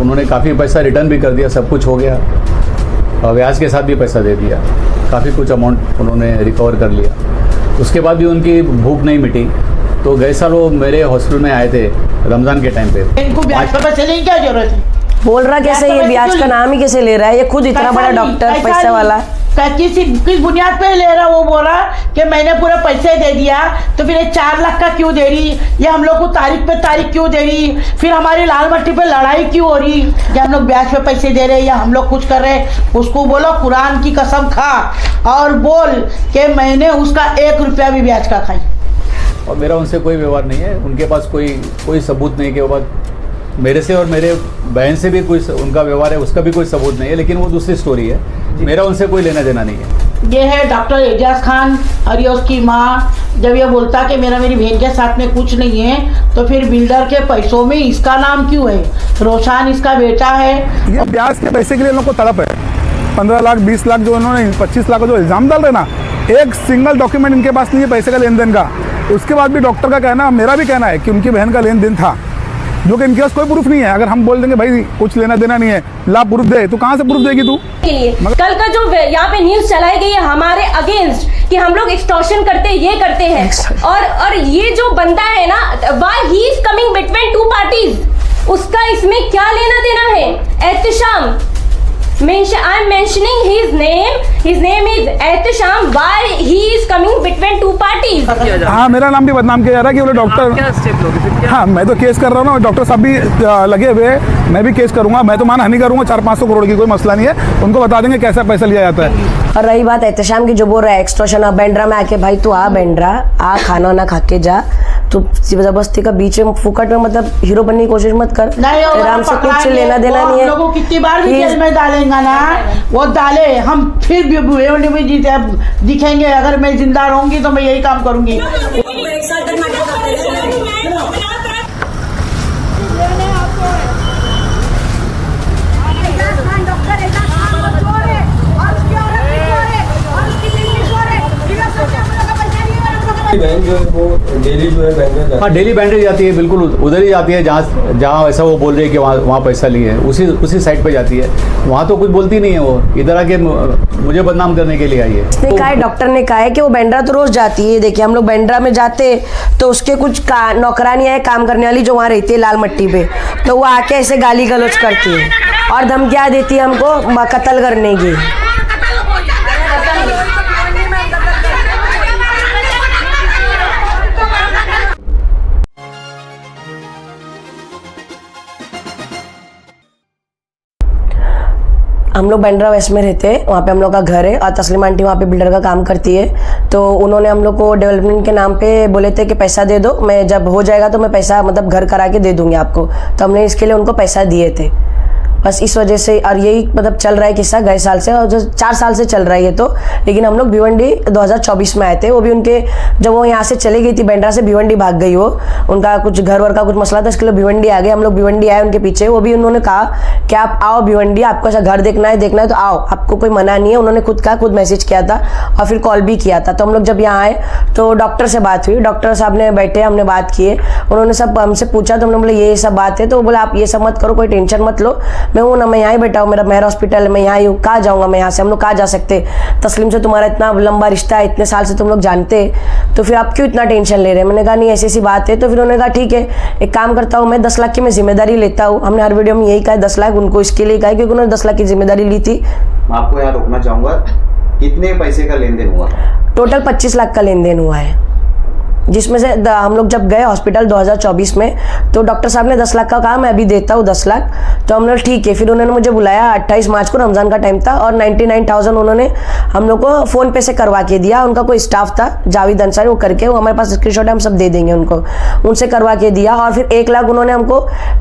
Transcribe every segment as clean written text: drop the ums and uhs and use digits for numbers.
उन्होंने काफ़ी पैसा रिटर्न भी कर दिया, सब कुछ हो गया और ब्याज के साथ भी पैसा दे दिया, काफ़ी कुछ अमाउंट उन्होंने रिकवर कर लिया। उसके बाद भी उनकी भूख नहीं मिटी, तो गए साल वो मेरे हॉस्पिटल में आए थे रमज़ान के टाइम पे। इनको ब्याज पर पैसे लेने की क्या जरूरत है? बोल रहा कैसे ये ब्याज का नाम ही कैसे ले रहा है? ये खुद इतना बड़ा डॉक्टर पैसे वाला किस बुनियाद पे ले रहा? वो बोल रहा कि मैंने पूरे पैसे दे दिया, तो फिर ये 4 लाख का क्यों दे रही? ये हम लोग को तारीख पे तारीख क्यों दे रही? फिर हमारी लाल मट्टी पे लड़ाई क्यों हो रही कि हम लोग ब्याज पे पैसे दे रहे या हम लोग कुछ कर रहे? उसको बोलो कुरान की कसम खा और बोल कि मैंने उसका 1 रुपया भी ब्याज का खाई। और मेरा उनसे कोई व्यवहार नहीं है, उनके पास कोई सबूत नहीं के बाद मेरे से और मेरे बहन से भी कोई उनका व्यवहार है, उसका भी कोई सबूत नहीं है, लेकिन वो दूसरी स्टोरी है। मेरा उनसे कोई लेना देना नहीं है। ये है डॉक्टर एजाज खान और ये उसकी माँ। जब ये बोलता कि मेरी बहन के साथ में कुछ नहीं है, तो फिर बिल्डर के पैसों में इसका नाम क्यों है? रोशान इसका बेटा है। ये ब्याज के पैसे के लिए लोगों को तड़प है। 15 लाख 20 लाख जो उन्होंने 25 लाख का जो इल्ज़ाम डाल रहे ना, एक सिंगल डॉक्यूमेंट इनके पास नहीं है पैसे का लेन देन का। उसके बाद भी डॉक्टर का कहना, मेरा भी कहना है कि उनकी बहन का लेन देन था, जो कि इनके पास कोई प्रूफ नहीं है। अगर हम बोल देंगे भाई कुछ लेना देना नहीं है, ला प्रूफ दे, तो कहाँ से प्रूफ देगी तू? कल का जो यहाँ पे न्यूज चलाई गई है हमारे अगेंस्ट कि हम लोग एक्सटॉर्शन करते ये करते हैं, और ये जो बंदा है ना, why he is coming between 2 parties, उसका इसमें क्या लेना देना है? Ehtesham, I am mentioning his name. His name is Ehtesham. Why he is coming between 2 parties? हाँ, मेरा नाम भी बदनाम किया जा रहा है कि वो डॉक्टर। क्या स्टेप लोगे? हाँ, मैं तो केस कर रहा हूँ ना, डॉक्टर साहब भी लगे हुए, मैं भी केस करूंगा। मैं तो मानहानि करूंगा 400-500 करोड़ की, कोई मसला नहीं है। उनको बता देंगे कैसा पैसा लिया जाता है। और रही बात एहतशाम की, जो बोल रहा है एक्सटॉर्शन, अब बैंड्रा में आके भाई तू आ बैंड्रा, आ खाना ना खा के जा, तो जबरदस्ती का बीच में फुकट में मतलब हीरो बनने की कोशिश मत कर। आराम से कुछ लेना देना नहीं है। लोगों कितनी बार भी जेल में डालेंगे ना, वो डाले, हम फिर भी दिखेंगे। अगर मैं जिंदा रहूंगी तो मैं यही काम करूंगी। बैंक जो है वो डेली जो है बैंक में, हाँ डेली बैंडेज जाती है, बिल्कुल उधर ही जाती है जहाँ ऐसा वो बोल रहे हैं कि वहाँ पैसा लिए है, उसी साइड पे जाती है। वहाँ तो कुछ बोलती नहीं है, वो इधर आके मुझे बदनाम करने के लिए आई है। इसने कहा है, डॉक्टर ने कहा है कि वो बैंड्रा तो रोज जाती है। देखिए हम लोग बैंड्रा में जाते तो उसके कुछ नौकरानियाँ है काम करने वाली, जो वहाँ रहती है लाल मट्टी पे, तो वो आके ऐसे गाली गलौज करती है और धमकियाँ देती है हमको कत्ल करने की। हम लोग बैंड्रा वेस्ट में रहते हैं, वहाँ पे हम लोग का घर है और तस्लीम आंटी वहाँ पे बिल्डर का काम करती है। तो उन्होंने हम लोग को डेवलपमेंट के नाम पे बोले थे कि पैसा दे दो, मैं जब हो जाएगा तो मैं पैसा मतलब घर करा के दे दूंगी आपको। तो हमने इसके लिए उनको पैसा दिए थे, बस इस वजह से। और यही मतलब चल रहा है किस्सा गए साल से, और 4 साल से चल रहा है ये तो। लेकिन हम लोग भिवंडी 2024 में आए थे, वो भी उनके जब वो यहाँ से चली गई थी बैंड्रा से, भिवंडी भाग गई वो, उनका कुछ घर वर का कुछ मसला था, इसके लिए भिवंडी आ गए। हम लोग भिवंडी आए उनके पीछे, वो भी उन्होंने कहा कि आप आओ भिवंडी, आपको ऐसा घर देखना है तो आओ, आपको कोई मना नहीं है। उन्होंने खुद कहा, खुद मैसेज किया था और फिर कॉल भी किया था। तो हम लोग जब यहाँ आए तो डॉक्टर से बात हुई, डॉक्टर साहब ने बैठे, हमने बात किए, उन्होंने सब हमसे पूछा, तो हमने बोले ये सब बात है। तो बोला आप ये सब मत करो, कोई टेंशन मत लो, मैं हूँ ना, मैं यहाँ बैठा हूँ, मेरा मेहर हॉस्पिटल में यहाँ ही हूँ, कहाँ जाऊँगा मैं यहाँ से, हम लोग कहाँ जा सकते? तस्लीम से तुम्हारा इतना लंबा रिश्ता है, इतने साल से तुम लोग जानते, तो फिर आप क्यों इतना टेंशन ले रहे हैं? मैंने कहा नहीं ऐसी बात है। तो फिर उन्होंने कहा ठीक है, एक काम करता हूँ, मैं 10 लाख की मैं जिम्मेदारी लेता हूँ। हमने हर वीडियो में यही कहा 10 लाख उनको इसके लिए कहा क्योंकि उन्होंने 10 लाख की जिम्मेदारी ली थी। मैं आपको यहाँ रोकना चाहूंगा, कितने पैसे का लेन देन हुआ? टोटल 25 लाख का लेन देन हुआ है, जिसमें से हम लोग जब गए हॉस्पिटल 2024 में तो डॉक्टर साहब ने 10 लाख का कहा, मैं अभी देता हूँ 10 लाख। तो हमने ठीक है, फिर उन्होंने मुझे बुलाया 28 मार्च को, रमज़ान का टाइम था, और 99,000 उन्होंने हम लोग को फ़ोन पे से करवा के दिया। उनका कोई स्टाफ था जावेद अंसारी, वो करके, वो हमारे पास स्क्रीनशॉट है, हम सब दे देंगे उनको, उनसे करवा के दिया। और फिर 1 लाख उन्होंने हमको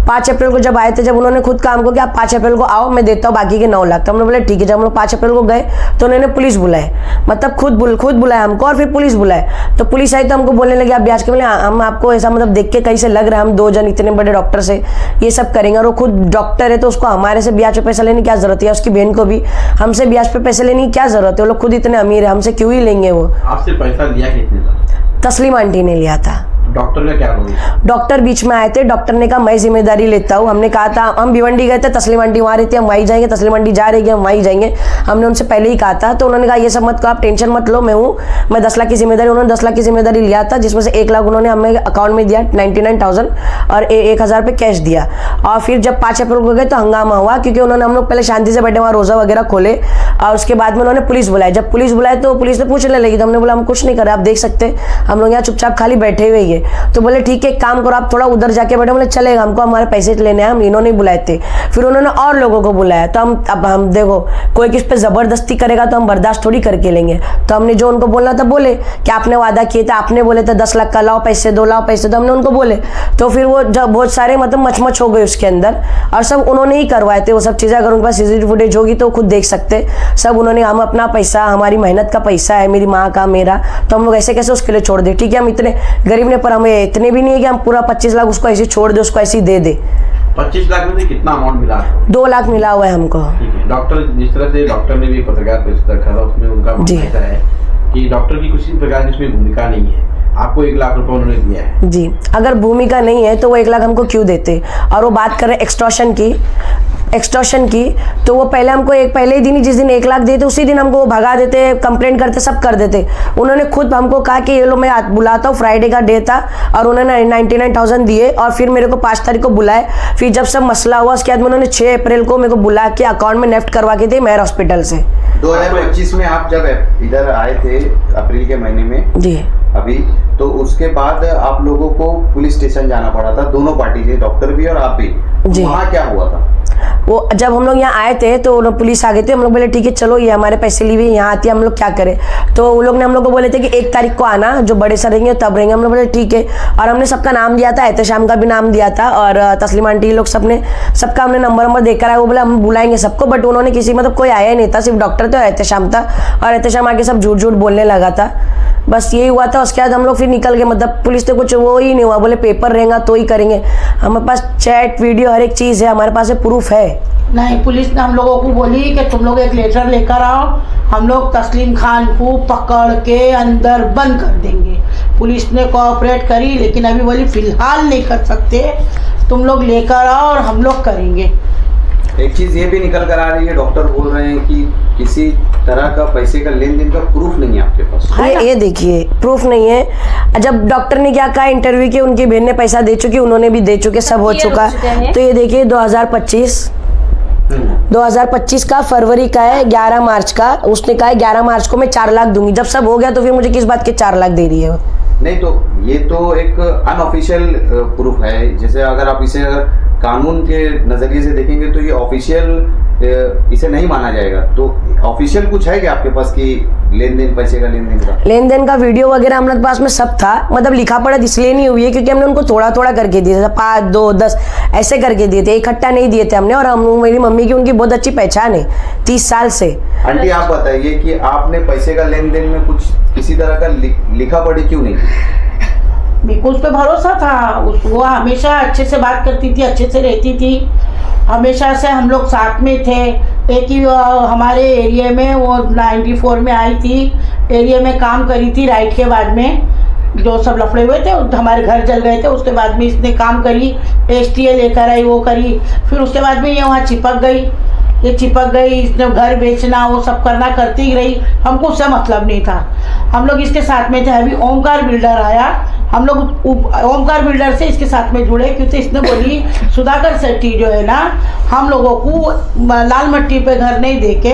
5 अप्रैल को जब आए थे, जब उन्होंने खुद काम को कि आप 5 अप्रैल को आओ, मैं देता हूँ बाकी के 9 लाख। तो हमने बोले ठीक है। जब हम लोग 5 अप्रैल को गए तो उन्होंने पुलिस बुलाए, मतलब खुद बुलाया हमको, और फिर पुलिस बुलाए। तो पुलिस आई तो हमको बोलने लगे आप ब्याज के, बोले हम आपको ऐसा मतलब देख के कहीं से लग रहा है, हम 2 जन इतने बड़े डॉक्टर से ये सब करेंगे, और वो खुद डॉक्टर है तो उसको हमारे से ब्याज पे पैसा लेने की क्या जरूरत है? उसकी बहन को भी हमसे ब्याज पे पैसे लेने की क्या जरूरत है? वो लोग खुद इतने अमीर है, हमसे क्यों ही लेंगे? वो आपसे पैसा लिया कितने का? तस्लीम आंटी ने लिया था। डॉक्टर का क्या रोल है? डॉक्टर बीच में आए थे, डॉक्टर ने कहा मैं जिम्मेदारी लेता हूँ। हमने कहा था, हम भिवंडी गए थे, तस्लीम आंटी वहाँ रहती है, हम वहीं जाएंगे, तस्लीम आंटी जा रही है, हम वहीं जाएंगे। हमने उनसे पहले ही कहा था, तो उन्होंने कहा ये सब मत करो, आप टेंशन मत लो, मैं 10 लाख की जिम्मेदारी, उन्होंने 10 लाख की जिम्मेदारी लिया था, जिसमें से 1 लाख उन्होंने हमें अकाउंट में दिया, 99,000 और 1,000 रुपये कैश दिया। और फिर जब 5 अप्रैल को गए तो हंगामा हुआ, क्योंकि उन्होंने, हम लोग पहले शांति से बैठे वहाँ रोज़ा वगैरह खोले, और उसके बाद में उन्होंने पुलिस बुलाई। जब पुलिस बुलाए तो पुलिस ने पूछने लगी, तो हमने बोला हम कुछ नहीं कर रहे, आप देख सकते हम लोग यहाँ चुपचाप खाली बैठे हुए ही है। तो बोले ठीक है, एक काम करो, आप थोड़ा उधर जाके बैठो। बोले चलेगा, हमको हमारे पैसे लेने हैं, हम इन्होंने बुलाए थे। फिर उन्होंने और लोगों को बुलाया, तो हम देखो, कोई किस पे जबरदस्ती करेगा तो हम बर्दाश्त थोड़ी करके लेंगे। तो हमने जो उनको बोलना था बोले कि आपने वादा किए थे, आपने बोले थे 10 लाख का, लाओ पैसे दो, लाओ पैसे दो, हमने उनको बोले। तो फिर वो जब बहुत सारे मतलब मचमच हो गए उसके अंदर, और सब उन्होंने ही करवाए थे वो सब चीज़ें। अगर उनके पास CCTV फुटेज होगी तो खुद देख सकते सब उन्होंने। हम अपना पैसा, हमारी मेहनत का पैसा है, मेरी माँ का, मेरा, तो हम लोग ऐसे कैसे उसके लिए छोड़ दे? ठीक है, हम इतने गरीब ने, पर हमें इतने भी नहीं है कि हम पूरा 25 लाख उसको ऐसे छोड़ दे, उसको ऐसे दे दे। 25 लाख में से कितना अमाउंट मिला? 2 लाख मिला हुआ है हमको। ठीक है। डॉक्टर, जिस तरह से डॉक्टर ने भी पत्रकार परिषद रखा था, उसमें उनका कहना है कि डॉक्टर की किसी प्रकार की इसमें भूमिका नहीं है, आपको 1 लाख रुपए उन्होंने दिया है। जी, अगर भूमिका नहीं है तो वो 1 लाख हमको क्यों देते? और वो बात कर रहे एक्सटॉर्शन की, तो वो पहले हमको पहले ही दिन, जिस दिन 1 लाख देते उसी दिन हमको भगा देते, कंप्लेंट करते, सब कर देते। उन्होंने खुद हमको कहा कि ये लो मैं बुलाता हूँ, फ्राइडे का डे था, और उन्होंने 99,000 दिए, और फिर मेरे को 5 तारीख को बुलाए। फिर जब सब मसला हुआ उसके बाद में उन्होंने 6 अप्रैल को मेरे को बुला के अकाउंट में नेफ्ट करवा के थे मेयर हॉस्पिटल से। 2025 में आप जब इधर आए थे अप्रैल के महीने में जी अभी, तो उसके बाद आप लोगों को पुलिस स्टेशन जाना पड़ा था, दोनों पार्टी से, डॉक्टर भी और आप भी। जी। वहाँ क्या हुआ था? वो जब हम लोग यहाँ आए थे तो पुलिस आ गए थे, हम लोग बोले ठीक है चलो, ये हमारे पैसे लिए हुए यहाँ आती है, हम लोग क्या करें? तो वो लोग ने हम लोग को बोले थे कि 1 तारीख को आना, जो बड़े सर रहेंगे तब रहेंगे। हम लोग बोले ठीक है, और हमने सबका नाम दिया था, एहतशाम का भी नाम दिया था, और तस्लीम आंटी लोग सबका हमने नंबर देकर आया। वो बोले हम बुलाएंगे सबको, बट उन्होंने किसी मतलब कोई आया ही नहीं था, सिर्फ डॉक्टर थे और एहतशाम था, और एहतशाम आके सब झूठ बोलने लगा था। बस यही हुआ था। उसके बाद हम लोग फिर निकल गए, मतलब पुलिस ने कुछ वो ही नहीं हुआ, बोले पेपर रहेगा तो ही करेंगे। हमारे पास चैट, वीडियो, हर एक चीज़ है, हमारे पास प्रूफ है। नहीं, पुलिस ने हम लोगों को बोली कि तुम लोग एक लेटर लेकर आओ, हम लोग तस्लीम खान को पकड़ के अंदर बंद कर देंगे। पुलिस ने कोऑपरेट करी, लेकिन अभी बोली फिलहाल नहीं कर सकते, तुम लोग लेकर आओ और हम लोग करेंगे। एक चीज ये भी निकल कर आ रही है, डॉक्टर बोल रहे हैं कि किसी तरह का पैसे का लेन देन का प्रूफ नहीं है आपके पास। ये देखिए, प्रूफ नहीं है। जब डॉक्टर ने क्या कहा इंटरव्यू के, उनकी बहन ने पैसा दे चुकी, उन्होंने भी दे चुके, सब हो चुका। तो ये देखिए 2025 का फरवरी का है, 11 मार्च का। उसने कहा है 11 मार्च को मैं 4 लाख दूंगी। जब सब हो गया तो फिर मुझे किस बात के 4 लाख दे रही है? नहीं, तो ये तो एक अनऑफिशियल प्रूफ है। जैसे अगर आप इसे कानून के नजरिए से देखेंगे तो ये ऑफिशियल इसे नहीं माना जाएगा। तो ऑफिशियल कुछ है कि आपके पास कि लेन देन, पैसे का लेन देन का वीडियो वगैरह हमारे पास में सब था। मतलब लिखा पढ़ा इसलिए नहीं हुई है क्योंकि हमने उनको थोड़ा थोड़ा करके दिए थे, 5, 2, 10 ऐसे करके दिए थे, इकट्ठा नहीं दिए थे हमने। और हम, मेरी मम्मी की उनकी बहुत अच्छी पहचान है 30 साल से। आंटी आप बताइए कि आपने पैसे का लेन देन में कुछ किसी तरह का लिखा पढ़ी क्यों नहीं की? बिल्कुल उस पर भरोसा था। वो हमेशा अच्छे से बात करती थी, अच्छे से रहती थी, हमेशा से हम लोग साथ में थे। एक ही हमारे एरिया में वो 94 में आई थी, एरिया में काम करी थी। राइट के बाद में जो सब लफड़े हुए थे, हमारे घर जल गए थे, उसके बाद में इसने काम करी, STA लेकर आई, वो करी। फिर उसके बाद में ये वहाँ चिपक गई, इसने घर बेचना वो सब करना करती ही रही। हमको उससे मतलब नहीं था, हम लोग इसके साथ में थे। अभी ओमकार बिल्डर आया, हम लोग ओमकार बिल्डर से इसके साथ में जुड़े क्योंकि इसने बोली सुधाकर शेट्टी जो है ना, हम लोगों को लाल मट्टी पे घर नहीं देके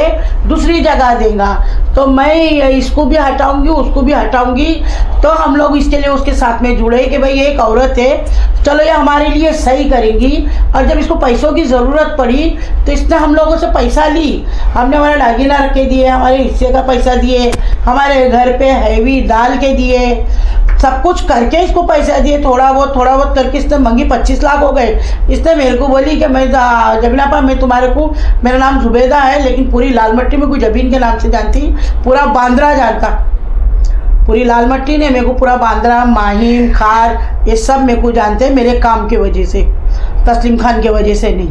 दूसरी जगह देगा, तो मैं इसको भी हटाऊंगी, उसको भी हटाऊंगी। तो हम लोग इसके लिए उसके साथ में जुड़े कि भाई एक औरत है, चलो ये हमारे लिए सही करेंगी। और जब इसको पैसों की ज़रूरत पड़ी तो इसने हम लोगों से पैसा ली। हमने हमारा दागीना रख के दिए, हमारे हिस्से का पैसा दिए, हमारे घर पे हैवी डाल के दिए, सब कुछ करके इसको पैसा दिए। थोड़ा बहुत करके इसने मंगी 25 लाख हो गए। इसने मेरे को बोली कि मैं जबीना पा, मैं तुम्हारे को, मेरा नाम जुबेदा है, लेकिन पूरी लाल मट्टी में कोई जबीन के नाम से जानती, पूरा बांद्रा जानता। पूरी लाल मट्टी ने मेरे को पूरा बांद्रा, माहिम, खार, ये सब मेरे को जानते हैं मेरे काम की वजह से, तस्लीम खान की वजह से नहीं।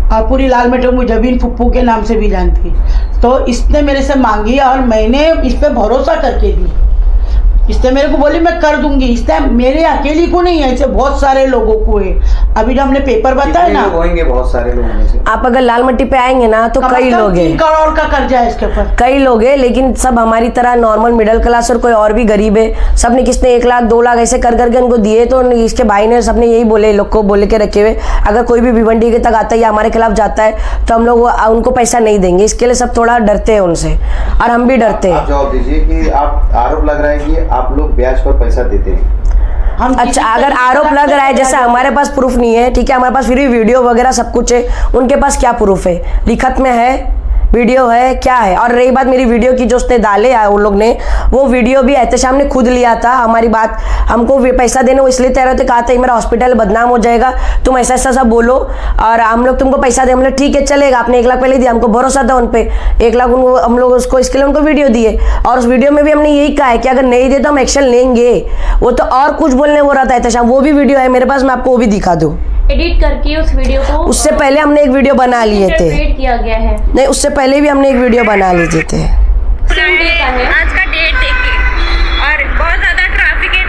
और पूरी लाल मट्टी मुझे जबीन फुप्पू के नाम से भी जानती। तो इसने मेरे से मांगी और मैंने इस पर भरोसा करके दी। इसने मेरे को बोली मैं कर दूंगी। इसने मेरे अकेली को नहीं है, ऐसे बहुत सारे लोगों को है। अभी जो हमने पेपर बताया ना, होंगे बहुत सारे लोग में से। आप अगर लाल मट्टी पे आएंगे ना तो कई लोग हैं, 3 करोड़ का कर्जा है इसके ऊपर, कई लोग हैं, लेकिन सब हमारी तरह नॉर्मल मिडिल क्लास और कोई और भी गरीब है। सबने किसने 1 लाख 2 लाख ऐसे कर करके उनको दिए। तो इसके भाई ने सबने यही बोले, लोग को बोले के रखे हुए, अगर कोई भी भिवंडी के तक आता है या हमारे खिलाफ जाता है तो हम लोग उनको पैसा नहीं देंगे। इसके लिए सब थोड़ा डरते हैं उनसे, और हम भी डरते हैं। जवाब दीजिए कि आप आरोप लग रहा है कि आप लोग ब्याज पर पैसा देते हैं। अच्छा, अगर आरोप लग रहा है, जैसे हमारे पास प्रूफ नहीं है, ठीक है, हमारे पास फिर भी वीडियो वगैरह सब कुछ है, उनके पास क्या प्रूफ है? लिखत में है, वीडियो है, क्या है? और रही बात मेरी वीडियो की, जो उसने डाले उन लोग ने, वो वीडियो भी एहतशाम ने खुद लिया था। हमारी बात, हमको पैसा देने वो इसलिए तैयार होते, कहा था मेरा हॉस्पिटल बदनाम हो जाएगा, तुम ऐसा ऐसा सब बोलो और हम लोग तुमको पैसा दे। हम लोग ठीक है चलेगा, आपने 1 लाख पहले दिया, हमको भरोसा था उन पे, 1 लाख उनको, हम लोग उसको इसके लिए उनको वीडियो दिए। और उस वीडियो में भी हमने यही कहा है कि अगर नहीं दे तो हम एक्शन लेंगे। वो तो और कुछ बोलने हो रहा था एहतशाम, वो भी वीडियो है मेरे पास, मैं आपको वो भी दिखा दूँ। एडिट करके उस वीडियो को उससे पहले हमने एक वीडियो बना लिए थे, इंटरप्रेट किया गया है। नहीं उससे पहले भी हमने एक वीडियो बना लिए थे। सेम डे का है। आज का डेट देखिए, और बहुत ज्यादा ट्रैफिक है,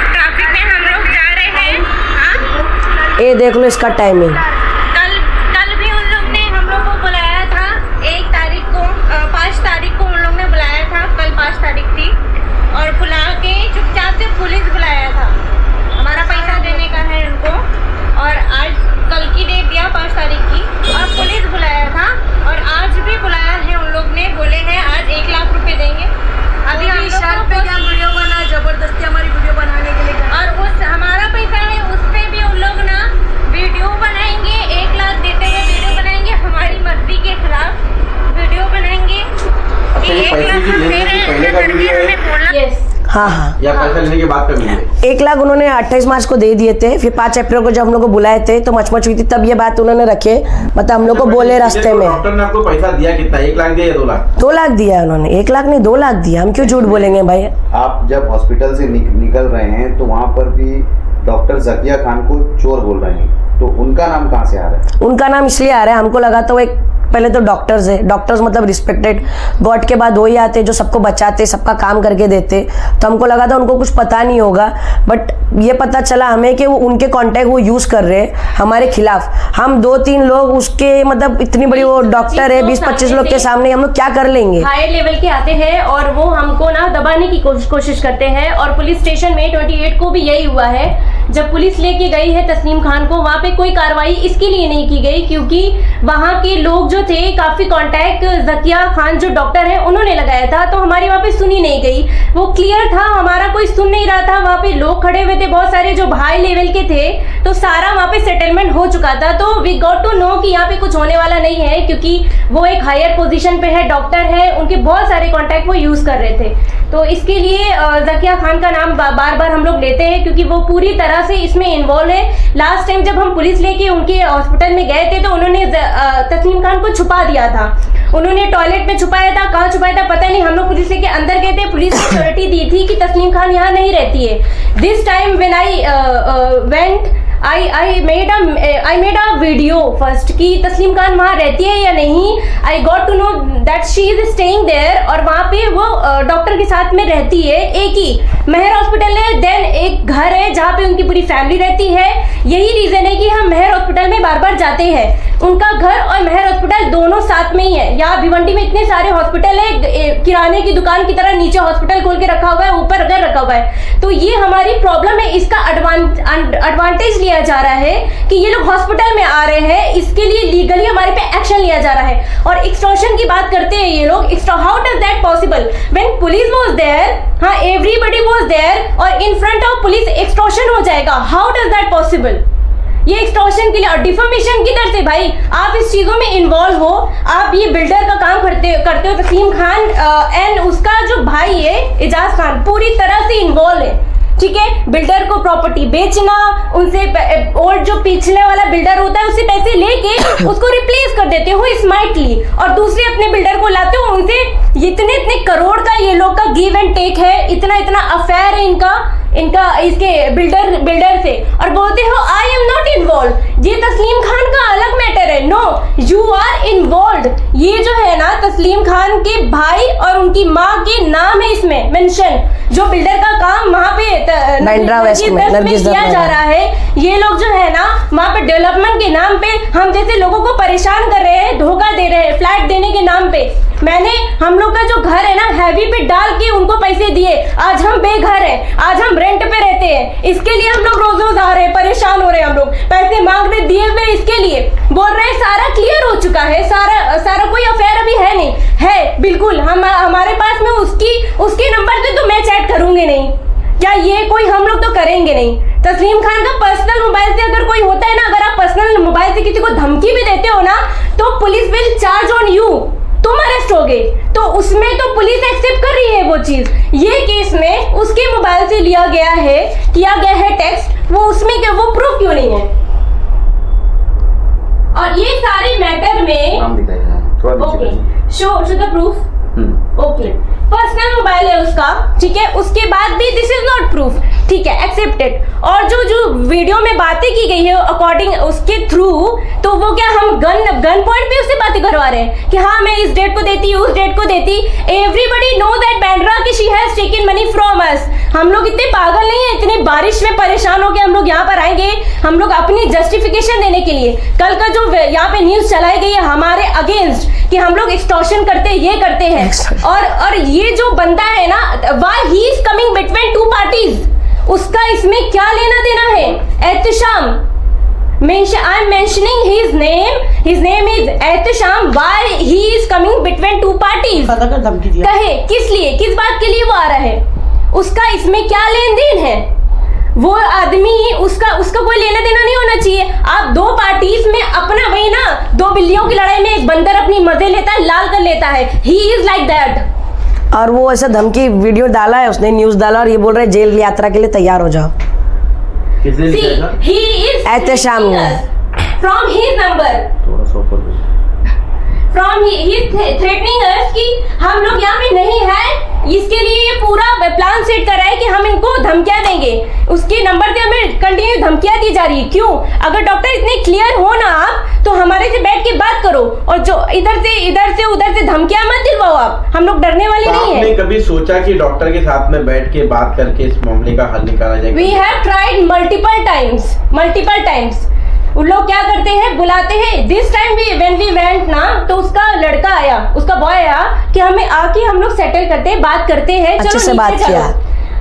ट्रैफिक में हम लोग जा रहे हैं। हाँ, ये देख लो इसका टाइमिंग। कल भी उन लोग ने हम लोग को बुलाया था 1 तारीख को, 5 तारीख को उन लोग ने बुलाया था। कल 5 तारीख थी, और बुला के चुपचाप से पुलिस बुलाया था, हमारा पैसा देने का है उनको। और आज कल की डेट दिया 5 तारीख की, और पुलिस बुलाया था, और आज भी बुलाया है उन लोग ने, बोले हैं आज 1 लाख रुपए देंगे। अभी हम लोग पे क्या वीडियो बना, जबरदस्ती हमारी वीडियो बनाने के लिए, और उस हमारा पैसा है उस पे भी उन लोग ना वीडियो बनाएंगे, 1 लाख देते हुए वीडियो बनाएंगे, हमारी मर्जी के खिलाफ वीडियो बनाएंगे कि 1 लाख हम दे रहे हैं, ऐसा करके हमें बोलना। यस, हाँ हाँ, या पैसा लेने के बाद का वीडियो 1 लाख उन्होंने 28 मार्च को दे दिए थे। फिर 5 अप्रैल को जब हम लोग को बुलाए थे तो मचमच हुई थी, तब ये बात उन्होंने रखे, मतलब हम लोग को बोले रास्ते में। डॉक्टर ने आपको पैसा दिया कितना? 1 लाख दिया या 2 लाख? 2 लाख दिया है उन्होंने, 1 लाख नहीं 2 लाख दिया। हम क्यों झूठ बोलेंगे भाई? आप जब हॉस्पिटल से निकल रहे हैं तो वहाँ पर भी डॉक्टर जकिया खान को चोर बोल रहे हैं, तो उनका नाम कहाँ से आ रहा है? उनका नाम इसलिए आ रहा है, हमको लगा तो एक, पहले तो डॉक्टर्स है, डॉक्टर्स मतलब रिस्पेक्टेड, गॉड के बाद वही आते जो सबको बचाते, सबका काम करके देते। तो हमको लगा था उनको कुछ पता नहीं होगा, बट ये पता चला हमें कि वो उनके कॉन्टैक्ट वो यूज़ कर रहे हैं हमारे खिलाफ। हम 2-3 लोग उसके, मतलब इतनी बड़ी वो डॉक्टर है, 20-25 लोग के सामने हम लोग क्या कर लेंगे? हाई लेवल के आते हैं और वो हमको ना दबाने की कोशिश करते हैं। और पुलिस स्टेशन में 28 को भी यही हुआ है, जब पुलिस लेके गई है तस्नीम खान को, वहाँ पे कोई कार्रवाई इसके लिए नहीं की गई क्योंकि वहाँ के लोग जो थे, काफी कांटेक्ट जकिया खान जो डॉक्टर है उन्होंने लगाया था, तो हमारी वहाँ पे सुनी नहीं गई। वो क्लियर था, हमारा कोई सुन नहीं रहा था। वहाँ पे लोग खड़े हुए थे बहुत सारे जो हाई लेवल के थे, तो सारा वहाँ पे सेटलमेंट हो चुका था। तो वी गॉट टू नो कि यहाँ पे कुछ होने वाला नहीं है क्योंकि वो एक हायर पोजीशन पे है, डॉक्टर है, उनके बहुत सारे कॉन्टैक्ट वो यूज कर रहे थे। तो इसके लिए जकिया खान का नाम बार बार हम लोग लेते हैं क्योंकि वो पूरी तरह से इसमें इन्वॉल्व है। लास्ट टाइम जब हम पुलिस लेके उनके हॉस्पिटल में गए थे तो उन्होंने तस्नीम खान को छुपा दिया था, उन्होंने टॉयलेट में छुपाया था, कहाँ छुपाया था पता नहीं। हम लोग पुलिस लेके अंदर गए थे, पुलिस ने सिक्योरिटी दी थी कि तस्नीम खान यहाँ नहीं रहती है। This time when I went I made a video first कि तस्लीम खान वहाँ रहती है या नहीं। I got to know that she is staying there और वहाँ पे वो डॉक्टर के साथ में रहती है। एक ही मेहर हॉस्पिटल है, देन एक घर है जहाँ पे उनकी पूरी फैमिली रहती है। यही रीजन है कि हम मेहर हॉस्पिटल में बार बार जाते हैं। उनका घर और मेहर हॉस्पिटल दोनों साथ में ही है। यहाँ भिवंडी में इतने सारे हॉस्पिटल है, किराने की दुकान की तरह नीचे हॉस्पिटल खोल के रखा हुआ है, ऊपर घर रखा हुआ है। तो ये हमारी प्रॉब्लम है, इसका एडवांटेज लिया जा रहा है कि ये लोग हॉस्पिटल में आ रहे हैं, इसके लिए लीगली हमारे पे एक्शन लिया जा रहा है। और एक्सटॉर्शन की बात करते हैं ये लोग, how does that possible when police was there? हाँ, एवरीबॉडी वाज देयर और in front of police extortion हो जाएगा। How does that possible? ये एक्सटॉर्शन के लिए और डिफॉर्मेशन किधर से? भाई आप इस चीजों में इन्वॉल्व हो, आप ये बिल्डर का काम करते हो। तस्लीम खान एंड उसका जो भाई है एजाज खान पूरी तरह से इन्वॉल्व है, ठीक है। बिल्डर को प्रॉपर्टी बेचना, उनसे और जो पिछले वाला बिल्डर होता है उससे पैसे लेके उसको रिप्लेस कर देते हो स्मार्टली, और दूसरे अपने बिल्डर को लाते हो, उनसे इतने करोड़ का ये लोग का गिव एंड टेक है, इतना अफेयर है इनका इसके बिल्डर से, और बोलते हो आई एम नॉट इन्वॉल्व। ये तस्लीम खान का अलग मैटर है। No, you are involve. ये जो है ना तस्लीम खान के भाई और उनकी माँ के नाम है इसमें मेंशन। जो बिल्डर का काम वहाँ पे बांद्रा वेस्ट में नरगिस किया जा रहा है, ये लोग जो है ना वहाँ पे डेवलपमेंट के नाम पे हम जैसे लोगों को परेशान कर रहे हैं, धोखा दे रहे हैं फ्लैट देने के नाम पे। मैंने हम लोग का जो घर है ना हैवी पे डाल के उनको पैसे दिए, आज हम बेघर हैं, आज हम रेंट पे रहते हैं। इसके लिए हम लोग रोज रोज आ रहे हैं, परेशान हो रहे हैं, हम लोग पैसे मांग रहे दिए हुए, इसके लिए बोल रहे हैं सारा क्लियर हो चुका है, सारा कोई अफेयर अभी है नहीं है। बिल्कुल हमारे पास में उसके नंबर से तो मैं चैट करूंगी नहीं, क्या ये कोई हम लोग तो करेंगे नहीं। तस्लीम खान का पर्सनल मोबाइल से अगर कोई होता है ना, अगर आप पर्सनल मोबाइल से किसी को धमकी भी देते हो ना तो police will charge on you, तुम अरेस्ट हो गए। तो उसमें तो पुलिस एक्सेप्ट कर रही है वो चीज। ये केस में उसके मोबाइल से लिया गया है टेक्स्ट, वो उसमें क्या वो प्रूफ क्यों नहीं है? और ये सारे मैटर में नाम दिखाइए थोड़ा नीचे ओके करिए। Show the proof. Okay personal mobile है उसका, ठीक है, उसके बाद भी दिस इज नॉट प्रूफ, ठीक है, एक्सेप्टेड। और जो वीडियो में बातें की गई है अकॉर्डिंग उसके थ्रू, तो वो क्या हम गन पॉइंट पे उससे बातें करवा रहे हैं कि हाँ मैं इस डेट को देती, उस डेट को देती। एवरीबडी नो दैट बांद्रा कि she has taken money from us. हम लोग इतने पागल नहीं है, इतनी बारिश में परेशान होकर हम लोग यहाँ पर आएंगे, हम लोग अपनी जस्टिफिकेशन देने के लिए। कल का जो यहाँ पे न्यूज चलाई गई है हमारे अगेंस्ट कि हम लोग एक्सटॉर्शन करते ये करते हैं, और ये जो बंदा है ना, why he is coming between two parties, उसका इसमें क्या लेना देना है? Ehtesham, I am mentioning his name is Ehtesham, why he is coming between two parties? धमकी दिया कहे किस लिए, किस बात के लिए वो आ रहा है, उसका इसमें क्या लेन देन है? वो आदमी उसका कोई लेना देना नहीं होना चाहिए। आप दो पार्टीज में अपना वही ना, दो बिल्लियों की लड़ाई में एक बंदर अपनी मजे लेता है, लाल कर लेता है, ही इज लाइक दैट। और वो ऐसा धमकी वीडियो डाला है उसने, न्यूज डाला, और ये बोल रहे हैं जेल यात्रा के लिए तैयार हो जाओ। एहतशाम ने फ्रॉम हिज नंबर, थोड़ा सा ऊपर फ्रॉम ही थ्रेटनिंग अस कि हम लोग यहाँ पे नहीं है, इसके लिए ये पूरा प्लान सेट कर रहा है कि हम इनको धमकियां देंगे। उसके नंबर से हमें कंटिन्यू धमकियां दी जा रही है। क्यों? अगर डॉक्टर इतने क्लियर हो ना आप, तो हमारे से बैठ के बात करो, और जो इधर से उधर से धमकियां मत दिलवाओ आप, हम लोग डरने वाले नहीं है। आपने कभी सोचा कि डॉक्टर के साथ में बैठ के बात करके इस मामले का हल निकाला जाएगा? We have tried multiple times. उन लोग क्या करते हैं, बुलाते हैं। This time when we went ना, तो उसका लड़का आया, उसका बॉय आया कि हमें आके हम लोग सेटल करते हैं, बात करते हैं, अच्छे से बात किया।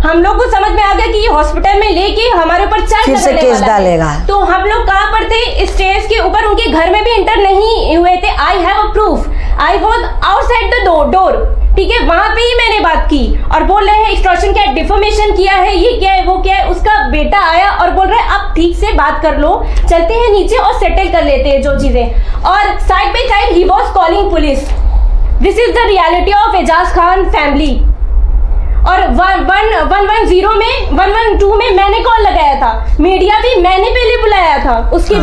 हम लोग को समझ में आ गया कि ये हॉस्पिटल में लेके हमारे ऊपर फिर से केस डालेगा। तो हम लोग कहाँ पर थे? स्टेज के ऊपर, उनके घर में भी इंटर नहीं हुए थे। I have a proof, I was outside the door, ठीक है, वहां पे ही मैंने बात की। और बोल रहे हैं एक्सटॉर्शन क्या, डिफॉर्मेशन किया है, ये क्या है, वो क्या है। उसका बेटा आया और बोल रहा है आप ठीक से बात कर लो, चलते हैं नीचे और सेटल कर लेते हैं जो चीजें। और साइड बाय साइड ही was calling police. This is the reality of Ejaz Khan family. और 112 में मैंने कॉल लगाया था, मीडिया भी मैंने पहले बुलाया था। उसके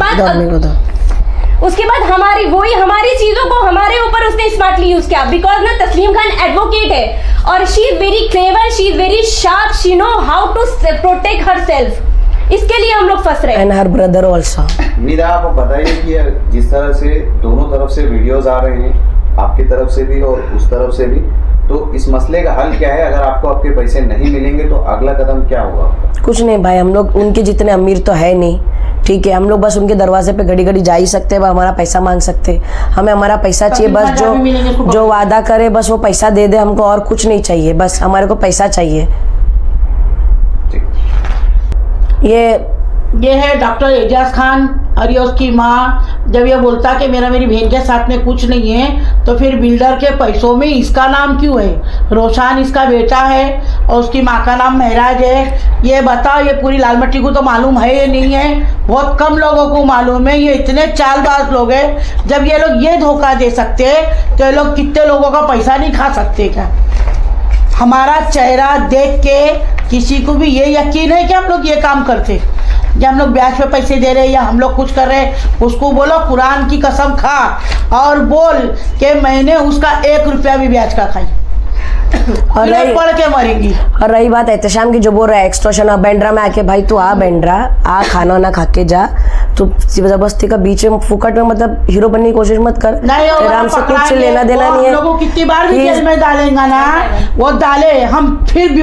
बाद हमारी चीजों को हमारे ऊपर उसने स्मार्टली यूज किया। बिकॉज ना तस्लीम खान एडवोकेट है और she is very clever, she is very sharp, she know how to protect herself. इसके लिए हम लोग फंस रहे हैं। And her brother also. Nida, आप बताइए कि जिस तरह से दोनों तरफ से वीडियोस आ रहे हैं, आपकी तरफ से भी और उस तरफ से भी, तो इस मसले का हल क्या है? अगर आपको आपके पैसे नहीं मिलेंगे तो अगला कदम क्या होगा? कुछ नहीं भाई, हम लोग उनके जितने अमीर तो है नहीं, ठीक है, हम लोग बस उनके दरवाजे पे घड़ी घड़ी जा ही सकते हैं, हमारा पैसा मांग सकते हैं। हमें हमारा पैसा चाहिए, बस जो वादा करे बस वो पैसा दे दे हमको, और कुछ नहीं चाहिए, बस हमारे को पैसा चाहिए। ये है डॉक्टर एजाज खान और ये उसकी माँ। जब ये बोलता कि मेरी बहन के साथ में कुछ नहीं है, तो फिर बिल्डर के पैसों में इसका नाम क्यों है? रोशान इसका बेटा है और उसकी माँ का नाम महराज है। ये बताओ, ये पूरी लाल मट्टी को तो मालूम है या नहीं है? बहुत कम लोगों को मालूम है। ये इतने चालबाज लोग हैं, जब ये लोग ये धोखा दे सकते हैं तो ये लोग कितने लोगों का पैसा नहीं खा सकते क्या? हमारा चेहरा देख के किसी को भी ये यकीन है कि हम लोग ये काम करते, या हम लोग ब्याज पे पैसे दे रहे हैं, या हम लोग कुछ कर रहे हैं? उसको बोलो कुरान की कसम खा और बोल कि मैंने उसका 1 रुपया भी ब्याज का खाई, और पढ़ के मरेंगी। और रही बात एहतशाम की, जो बोल रहा है एक्सटॉर्शन, बांद्रा में आके भाई तू आ बांद्रा आ, खाना ना खा के जा, तो जबरदस्ती का बीच में फुकट में मतलब हीरो बनने की कोशिश मत कर। नहीं वो आराम से कुछ पकड़ाएंगे, लेना देना वो नहीं है। हम लोगों को कितनी बार भी He is- जेल में डालेंगे ना, वो डाले हम फिर भी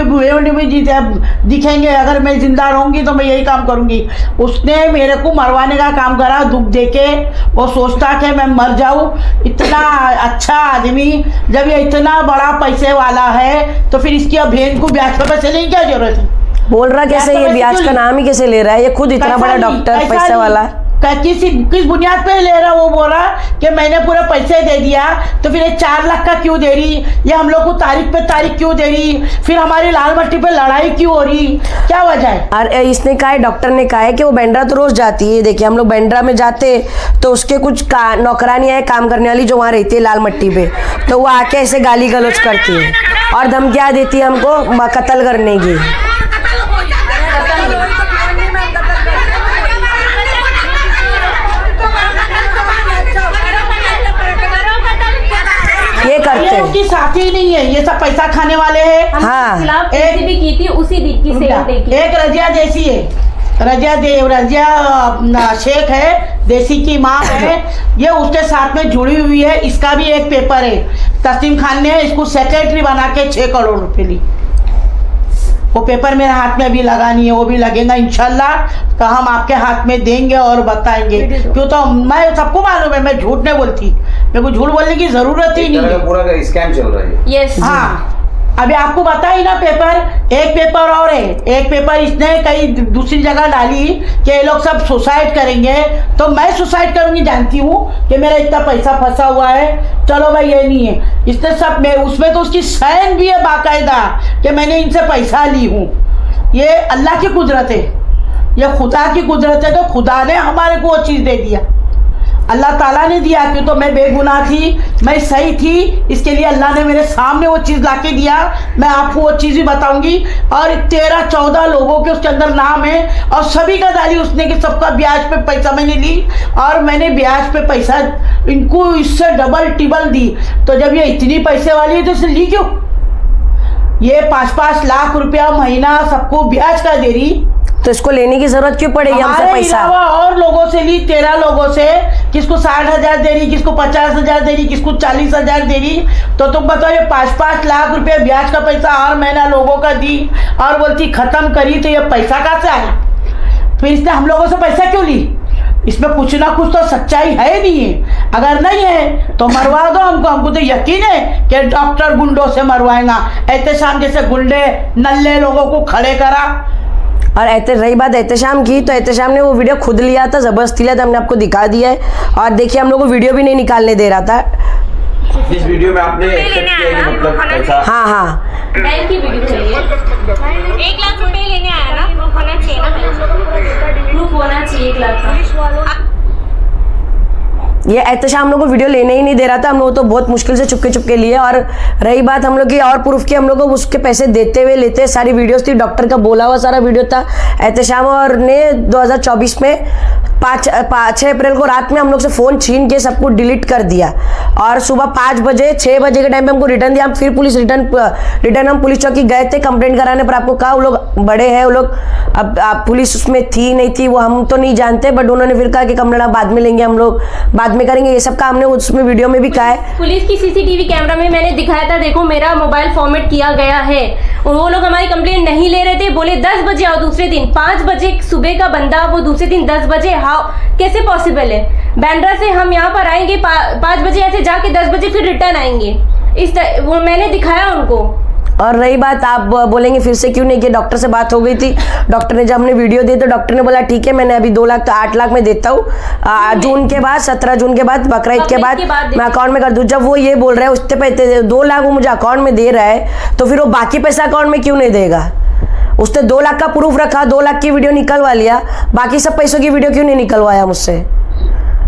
दिखेंगे। अगर मैं जिंदा रहूंगी तो मैं यही काम करूंगी। उसने मेरे को मरवाने का काम करा, दुख देके वो सोचता कि मैं मर जाऊं। इतना अच्छा आदमी, जब ये इतना बड़ा पैसे वाला है तो फिर इसकी बहन को ब्याज पे पैसे लेने की क्या जरूरत है? बोल रहा कैसे, ये ब्याज का नाम ही कैसे ले रहा है? ये खुद इतना बड़ा डॉक्टर पैसे वाला किस बुनियाद पे ले रहा? वो बोल रहा कि मैंने पूरे पैसे दे दिया, तो फिर ये 4 लाख का क्यों दे रही? ये हम लोग को तारीख पे तारीख क्यों दे रही? फिर हमारी लाल मट्टी पे लड़ाई क्यों हो रही? क्या वजह है? और इसने कहा है, डॉक्टर ने कहा है कि वो बैंड्रा तो रोज जाती है। देखिए हम लोग बैंड्रा में जाते तो उसके कुछ नौकरानियां हैं काम करने वाली, जो वहाँ रहती है लाल मट्टी पे, तो वो आके ऐसे गाली गलौज करती है और धमकियाँ देती है हमको कत्ल करने की। ये करते ये हैं। उसकी साथी नहीं है, ये सब पैसा खाने वाले हैं। हाँ। खिलाफ एक- भी की थी उसी दिन की सेम डे की। एक रजिया जैसी है, रजिया शेख है, देसी की माँ है, ये उसके साथ में जुड़ी हुई है। इसका भी एक पेपर है, तस्लीम खान ने इसको सेक्रेटरी बना के 6 करोड़ रुपए ली। वो पेपर मेरे हाथ में अभी लगा नहीं है, वो भी लगेगा इंशाल्लाह, तो हम आपके हाथ में देंगे और बताएंगे। क्यों तो मैं सबको मालूम है, मैं झूठ नहीं बोलती, मेरे को झूठ बोलने की जरूरत ही नहीं है। पूरा स्कैम चल रहा है। यस हाँ, अभी आपको बताई ना पेपर, एक पेपर और है, एक पेपर इसने कई दूसरी जगह डाली कि ये लोग सब सुसाइड करेंगे, तो मैं सुसाइड करूंगी, जानती हूँ कि मेरा इतना पैसा फंसा हुआ है। चलो भाई ये नहीं है, इसने सब में उसमें तो उसकी साइन भी है बाकायदा कि मैंने इनसे पैसा ली हूँ। ये अल्लाह की कुदरत है, ये खुदा की कुदरत है, तो खुदा ने हमारे को वो चीज़ दे दिया, अल्लाह ताला ने दिया। क्यों तो मैं बेगुनाह थी, मैं सही थी, इसके लिए अल्लाह ने मेरे सामने वो चीज़ ला के दिया। मैं आपको वो चीज़ भी बताऊंगी। और 13-14 लोगों के उसके अंदर नाम है और सभी का डाली उसने कि सबका ब्याज पे पैसा मैंने ली और मैंने ब्याज पे पैसा इनको इससे डबल टिबल दी। तो जब ये इतनी पैसे वाली है तो इसे ली क्यों? ये 5-5 लाख रुपया महीना सबको ब्याज का दे रही, तो इसको लेने की जरूरत क्यों पड़ेगी हमसे हमारे पैसा? अलावा और लोगों से ली, 13 लोगों से, किसको 60,000 दे रही, किसको 50,000 दे रही, किसको 40,000 दे रही। तो तुम बताओ, ये 5-5 लाख रुपए ब्याज का पैसा हर महीना लोगों का दी और बोलती खत्म करी, तो ये पैसा कहाँ से आया? फिर इसने हम लोगों से पैसा क्यों ली? इसमें कुछ ना कुछ तो सच्चाई है नहीं है। अगर नहीं है तो मरवा दो हमको तो यकीन है कि डॉक्टर गुंडों से मरवाएगा। एहतशाम जैसे गुंडे नल्ले लोगों को खड़े करा। और रही बात एहतशाम की, तो एहतशाम ने वो वीडियो खुद लिया था, जबरदस्ती लिया था, हमने आपको दिखा दिया है। और देखिए हम लोग को वीडियो भी नहीं निकालने दे रहा था। इस वीडियो में आपने एक्सेप्ट किया कि मतलब पैसा हाँ हाँ, बैंक की वीडियो चाहिए, 1 लाख रुपए लेने आया ना, होना चाहिए ना, प्रूफ होना चाहिए 1 लाख का। ये एहतशाम हम लोग को वीडियो लेने ही नहीं दे रहा था। हम लोग तो बहुत मुश्किल से चुपके चुपके लिए। और रही बात हम लोग की और प्रूफ की, हम लोग को उसके पैसे देते हुए लेते सारी वीडियोस थी, डॉक्टर का बोला हुआ सारा वीडियो था। एहतशाम और ने 2024 में 6 अप्रैल को रात में हम लोग से फ़ोन छीन के सब कुछ डिलीट कर दिया। और सुबह 5 बजे 6 बजे के टाइम पे हमको रिटर्न दिया। हम फिर रिटर्न हम पुलिस चौकी गए थे कंप्लेंट कराने, पर आपको कहा वो लोग बड़े हैं, वो लोग अब पुलिस उसमें थी नहीं थी वो हम तो नहीं जानते, बट उन्होंने फिर कहा कि कंप्लेंट बाद में लेंगे, हम लोग बाद में करेंगे। ये सब का हमने उसमें वीडियो में भी कहा है। पुलिस की सीसीटीवी कैमरा में मैंने दिखाया था, देखो मेरा मोबाइल फॉर्मेट किया गया है। और वो लोग हमारी कंप्लेंट नहीं ले रहे थे, बोले 10 बजे आओ दूसरे दिन। 5 बजे सुबह का बंदा वो दूसरे दिन 10 बजे, हाउ कैसे पॉसिबल है? बैंड्रा से हम यहाँ पर आएंगे 5 बजे, ऐसे जाके 10 बजे फिर रिटर्न आएंगे। वो मैंने दिखाया उनको। और रही बात आप बोलेंगे फिर से क्यों नहीं किया, डॉक्टर से बात हो गई थी। डॉक्टर ने जब हमने वीडियो दी तो डॉक्टर ने बोला ठीक है, मैंने अभी 2 लाख तो 8 लाख में देता हूँ, जून के बाद 17 जून के बाद बकरीद के बाद मैं अकाउंट में कर दूँ। जब वो ये बोल रहा है उससे पैसे 2 लाख वो मुझे अकाउंट में दे रहा है, तो फिर वो बाकी पैसा अकाउंट में क्यों नहीं देगा? उसने 2 लाख का प्रूफ रखा, 2 लाख की वीडियो निकलवा लिया, बाकी सब पैसों की वीडियो क्यों नहीं निकलवाया मुझसे?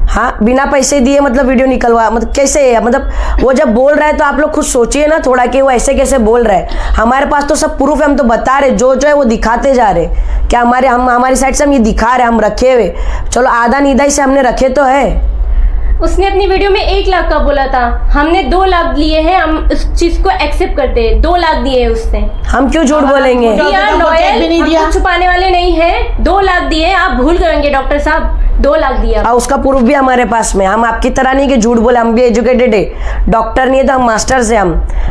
हाँ, बिना पैसे दिए मतलब वीडियो निकलवा, मतलब कैसे है? मतलब वो जब बोल रहा है तो आप लोग खुद सोचिए ना थोड़ा कि वो ऐसे कैसे बोल रहा है। हमारे पास तो सब प्रूफ है, हम तो बता रहे, जो है वो दिखाते जा रहे क्या हमारी साइड से हम ये दिखा रहे, हम रखे हुए, चलो आधा नीदा से हमने रखे तो है। उसने अपनी वीडियो में 1 लाख का बोला था, हमने 2 लाख लिए हैं, हम उस चीज को एक्सेप्ट करते हैं। 2 लाख दिए हैं उसने, हम क्यों झूठ बोलेंगे? दिया, भी नहीं दिया। हम छुपाने वाले नहीं है। 2 लाख दिए, आप भूल करेंगे डॉक्टर साहब। 2 लाख दिया। और उसका प्रूफ भी हमारे पास में। हम आपकी तरह नहीं कि झूठ बोले, हम भी एजुकेटेड है, डॉक्टर नहीं है तो हम मास्टर्स है।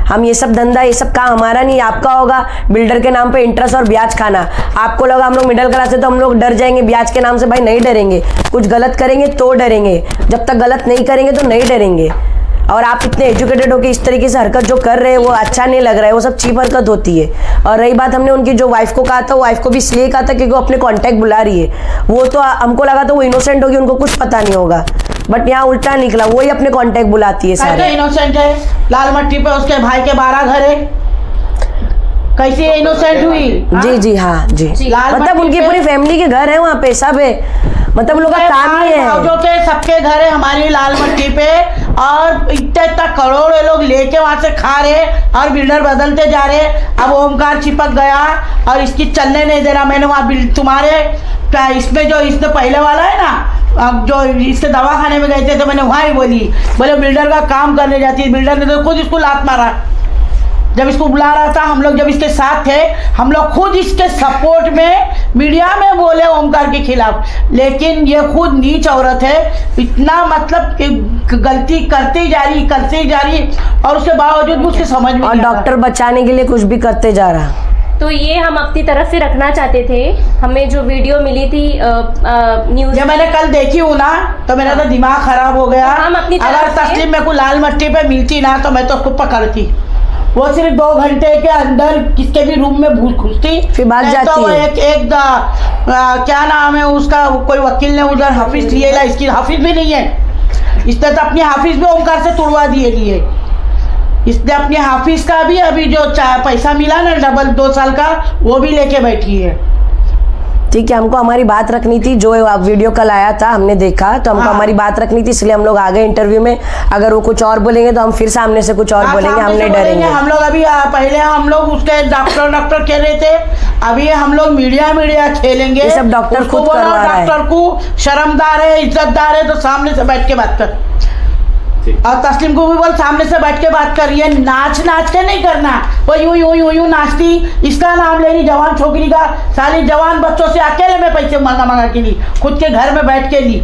हम ये सब धंधा, ये सब काम हमारा नहीं, आपका होगा बिल्डर के नाम पे इंटरेस्ट और ब्याज खाना। आपको लगा हम लोग मिडिल क्लास है तो हम लोग डर जाएंगे ब्याज के नाम से। भाई नहीं डरेंगे, कुछ गलत करेंगे तो डरेंगे, जब तक गलत नहीं करेंगे तो नहीं डरेंगे। और आप इतने एजुकेटेड हो कि इस तरीके से हरकत जो कर रहे हैं वो अच्छा नहीं लग रहा है, वो सब चीप हरकत होती है। और रही बात, हमने उनकी जो वाइफ को कहा था, वो वाइफ को भी इसलिए कहा था क्योंकि वो अपने कांटेक्ट बुला रही है। वो तो हमको लगा था वो इनोसेंट होगी, उनको कुछ पता नहीं होगा, बट यहाँ उल्टा निकला, वही अपने कांटेक्ट बुलाती है सारे। इनोसेंट है, लाल मट्टी पे उसके भाई के 12 घर है, कैसी इनोसेंट हुई? जी जी हाँ जी, मतलब उनकी पूरी फैमिली के घर है वहाँ पे, सब है, मतलब लोग का काम ही है। जो के सबके घर है हमारी लाल मट्टी पे, और इतने करोड़ों लोग लेके वहां से खा रहे और बिल्डर बदलते जा रहे। अब ओमकार चिपक गया और इसकी चलने नहीं दे रहा। मैंने वहाँ तुम्हारे इसमें जो इससे पहले वाला है ना, अब जो इसके दवाखाने में गए थे तो मैंने वहाँ ही बोले बिल्डर का काम करने जाती है। बिल्डर ने तो खुद इसको लात मारा जब इसको बुला रहा था। हम लोग जब इसके साथ थे, हम लोग खुद इसके सपोर्ट में मीडिया में बोले ओमकार के खिलाफ, लेकिन ये खुद नीच औरत है। इतना मतलब कि गलती करती जा रही और उसके बावजूद भी उसके समझ में और डॉक्टर बचाने के लिए कुछ भी करते जा रहा। तो ये हम अपनी तरफ से रखना चाहते थे। हमें जो वीडियो मिली थी न्यूज़, जब मैंने कल देखी हूँ ना तो मेरा तो दिमाग खराब हो गया। हम अपनी अगर तस्लीम मेरे को लाल मट्टी पे मिलती ना तो मैं तो उसको पकड़ती। वो सिर्फ 2 घंटे के अंदर किसके भी रूम में घुसती, फिर बात जाती तो है। क्या नाम है उसका, कोई वकील ने उधर हाफिज लिया, इसकी हाफिज भी नहीं है। इसने तो अपनी हाफिज भी ओमकार से तुड़वा दिए। इसने अपने हाफिज का भी अभी जो पैसा मिला ना डबल 2 साल का, वो भी लेके बैठी है। ठीक है, हमको हमारी बात रखनी थी। जो वीडियो कल आया था हमने देखा, तो हमको हमारी बात रखनी थी, इसलिए हम लोग आ गए इंटरव्यू में। अगर वो कुछ और बोलेंगे तो हम फिर सामने से कुछ और बोलेंगे, हम नहीं डरेंगे। हम लोग अभी पहले हम लोग उसके डॉक्टर कह रहे थे, अभी हम लोग मीडिया खेलेंगे। ये सब डॉक्टर खुद करवा रहा है। डॉक्टर को शर्मदार है, इज्जतदार है तो सामने से बैठ के बात कर। और तस्लीम को भी बोल सामने से बैठ के बात कर। ये नाच के नहीं करना, वो यूं नाचती, इसका नाम ले रही जवान छोकरी का, साली जवान बच्चों से अकेले में पैसे मांगा के ली, खुद के घर में बैठ के ली।